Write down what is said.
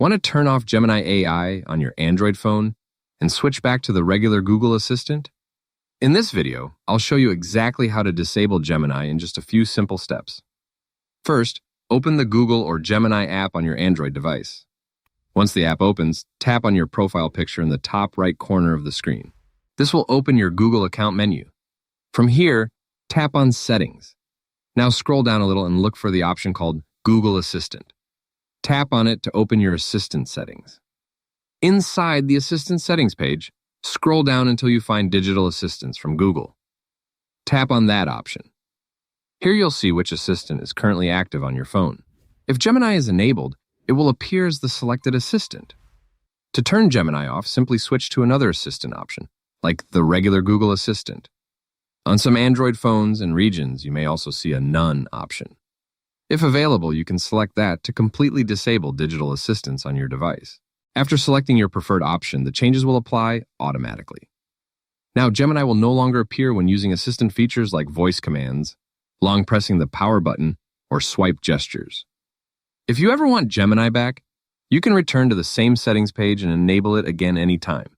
Want to turn off Gemini AI on your Android phone and switch back to the regular Google Assistant? In this video, I'll show you exactly how to disable Gemini in just a few simple steps. First, open the Google or Gemini app on your Android device. Once the app opens, tap on your profile picture in the top right corner of the screen. This will open your Google account menu. From here, tap on Settings. Now scroll down a little and look for the option called Google Assistant. Tap on it to open your Assistant settings. Inside the Assistant settings page, scroll down until you find Digital Assistants from Google. Tap on that option. Here you'll see which assistant is currently active on your phone. If Gemini is enabled, it will appear as the selected assistant. To turn Gemini off, simply switch to another assistant option, like the regular Google Assistant. On some Android phones and regions, you may also see a None option. If available, you can select that to completely disable digital assistants on your device. After selecting your preferred option, the changes will apply automatically. Now, Gemini will no longer appear when using assistant features like voice commands, long pressing the power button, or swipe gestures. If you ever want Gemini back, you can return to the same settings page and enable it again anytime.